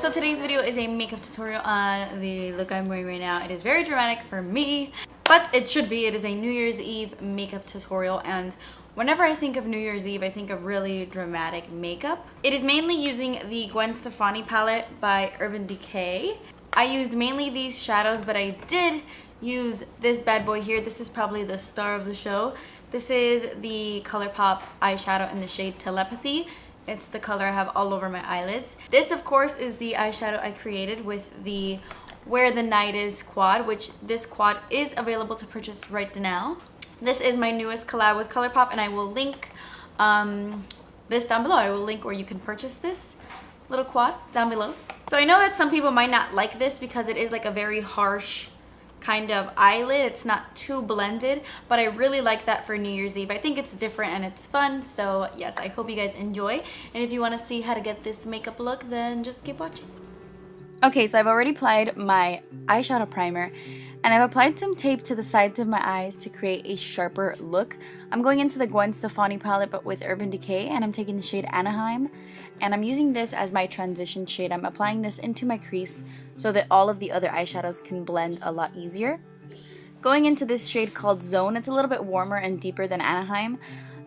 So today's video is a makeup tutorial on the look I'm wearing right now. It is very dramatic for me, but it should be. It is a New Year's Eve makeup tutorial, and whenever I think of New Year's Eve, I think of really dramatic makeup. It is mainly using the Gwen Stefani palette by Urban Decay. I used mainly these shadows, but I did use this bad boy here. This is probably the star of the show. This is the ColourPop eyeshadow in the shade Telepathy. It's the color I have all over my eyelids. This, of course, is the eyeshadow I created with the Where the Night Is quad, which this quad is available to purchase right now. This is my newest collab with ColourPop, and I will link this down below. I will link where you can purchase this little quad down below. So I know that some people might not like this because it is like a very harsh kind of eyelid. It's not too blended, but I really like that for New Year's Eve. I think it's different and it's fun. So yes, I hope you guys enjoy. And if you want to see how to get this makeup look, then just keep watching. Okay, so I've already applied my eyeshadow primer, and I've applied some tape to the sides of my eyes to create a sharper look. I'm going into the Gwen Stefani palette, but with Urban Decay, and I'm taking the shade Anaheim, and I'm using this as my transition shade. I'm applying this into my crease so that all of the other eyeshadows can blend a lot easier. Going into this shade called Zone, it's a little bit warmer and deeper than Anaheim.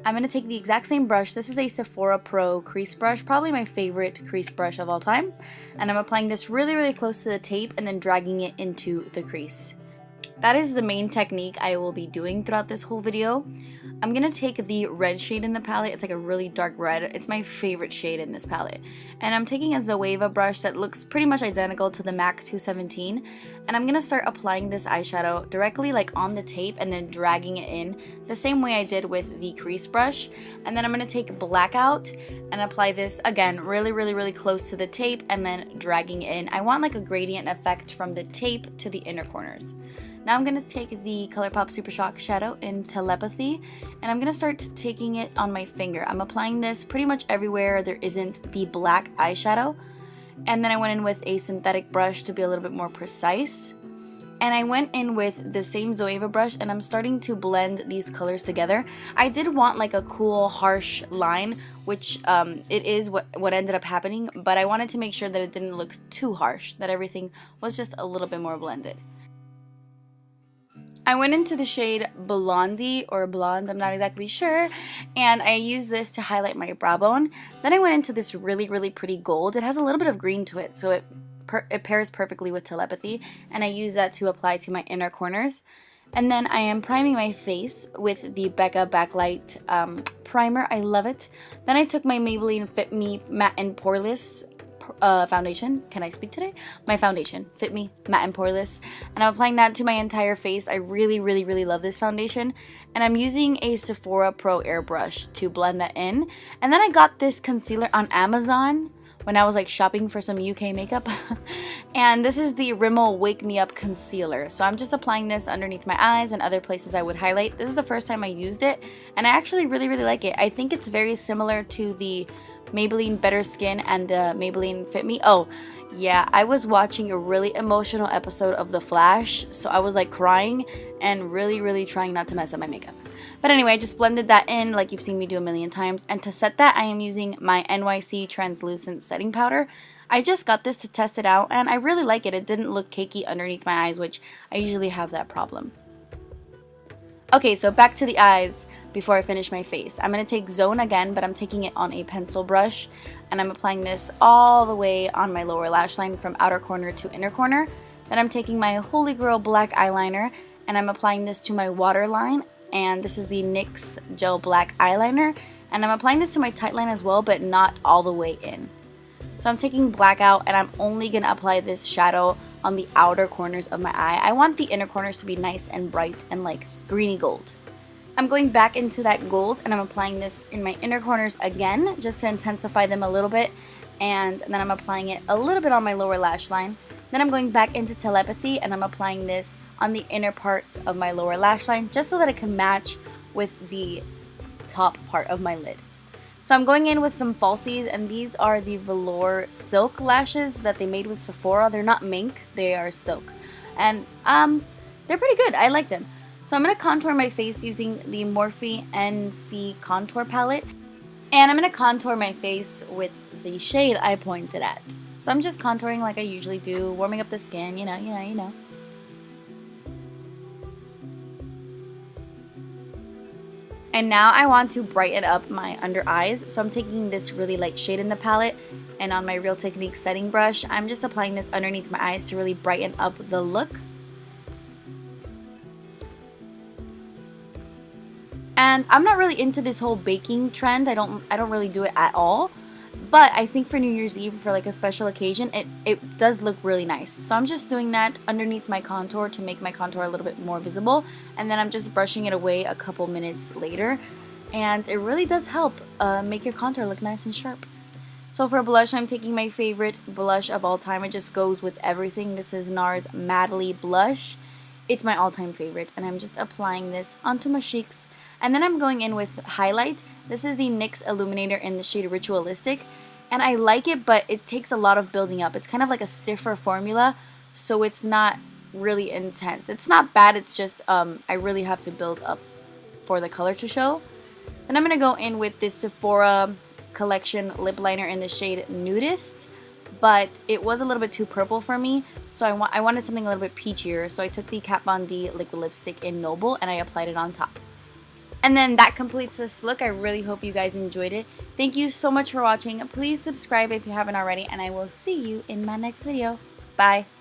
I'm going to take the exact same brush. This is a Sephora Pro crease brush, probably my favorite crease brush of all time. And I'm applying this really, really close to the tape and then dragging it into the crease. That is the main technique I will be doing throughout this whole video. I'm going to take the red shade in the palette. It's like a really dark red. It's my favorite shade in this palette. And I'm taking a Zoeva brush that looks pretty much identical to the MAC 217. And I'm going to start applying this eyeshadow directly like on the tape and then dragging it in the same way I did with the crease brush. And then I'm going to take Blackout and apply this again really, really, really close to the tape and then dragging it in. I want like a gradient effect from the tape to the inner corners. Now I'm going to take the ColourPop Super Shock shadow in Telepathy, and I'm going to start taking it on my finger. I'm applying this pretty much everywhere there isn't the black eyeshadow. And then I went in with a synthetic brush to be a little bit more precise. And I went in with the same Zoeva brush, and I'm starting to blend these colors together. I did want like a cool, harsh line, which it is what ended up happening, but I wanted to make sure that it didn't look too harsh, that everything was just a little bit more blended. I went into the shade Blondie or Blonde, I'm not exactly sure, and I used this to highlight my brow bone. Then I went into this really, really pretty gold. It has a little bit of green to it, so it pairs perfectly with Telepathy, and I use that to apply to my inner corners. And then I am priming my face with the Becca Backlight primer. I love it. Then I took my Maybelline Fit Me Matte and Poreless foundation. Can I speak today? My foundation, Fit Me Matte and Poreless, and I'm applying that to my entire face. I really, really, really love this foundation, and I'm using a Sephora Pro airbrush to blend that in. And then I got this concealer on Amazon when I was like shopping for some UK makeup, and this is the Rimmel Wake Me Up concealer. So I'm just applying this underneath my eyes and other places I would highlight. This is the first time I used it, and I actually really, really like it. I think it's very similar to the Maybelline Better Skin and the Maybelline Fit Me. Oh yeah, I was watching a really emotional episode of The Flash, so I was like crying and really, really trying not to mess up my makeup. But anyway, I just blended that in like you've seen me do a million times, and to set that I am using my NYE translucent setting powder. I just got this to test it out, and I really like it. It didn't look cakey underneath my eyes, which I usually have that problem. Okay, so back to the eyes. Before I finish my face, I'm going to take Zone again, but I'm taking it on a pencil brush, and I'm applying this all the way on my lower lash line from outer corner to inner corner. Then I'm taking my Holy Grail black eyeliner, and I'm applying this to my waterline, and this is the NYX Gel Black Eyeliner, and I'm applying this to my tight line as well, but not all the way in. So I'm taking Blackout, and I'm only going to apply this shadow on the outer corners of my eye. I want the inner corners to be nice and bright and like greeny gold. I'm going back into that gold, and I'm applying this in my inner corners again just to intensify them a little bit, and then I'm applying it a little bit on my lower lash line. Then I'm going back into Telepathy, and I'm applying this on the inner part of my lower lash line just so that it can match with the top part of my lid. So I'm going in with some falsies, and these are the velour silk lashes that they made with Sephora. They're not mink, they are silk, and they're pretty good. I like them. So I'm going to contour my face using the Morphe NC contour palette, and I'm going to contour my face with the shade I pointed at. So I'm just contouring like I usually do, warming up the skin, you know. And now I want to brighten up my under eyes, so I'm taking this really light shade in the palette, and on my Real Technique setting brush, I'm just applying this underneath my eyes to really brighten up the look. And I'm not really into this whole baking trend. I don't really do it at all. But I think for New Year's Eve, for like a special occasion, it does look really nice. So I'm just doing that underneath my contour to make my contour a little bit more visible. And then I'm just brushing it away a couple minutes later. And it really does help make your contour look nice and sharp. So for blush, I'm taking my favorite blush of all time. It just goes with everything. This is NARS Madly Blush. It's my all-time favorite. And I'm just applying this onto my cheeks. And then I'm going in with highlight. This is the NYX Illuminator in the shade Ritualistic. And I like it, but it takes a lot of building up. It's kind of like a stiffer formula, so it's not really intense. It's not bad, it's just I really have to build up for the color to show. And I'm going to go in with this Sephora Collection lip liner in the shade Nudist. But it was a little bit too purple for me, so I wanted something a little bit peachier. So I took the Kat Von D liquid lipstick in Noble and I applied it on top. And then that completes this look. I really hope you guys enjoyed it. Thank you so much for watching. Please subscribe if you haven't already, and I will see you in my next video. Bye.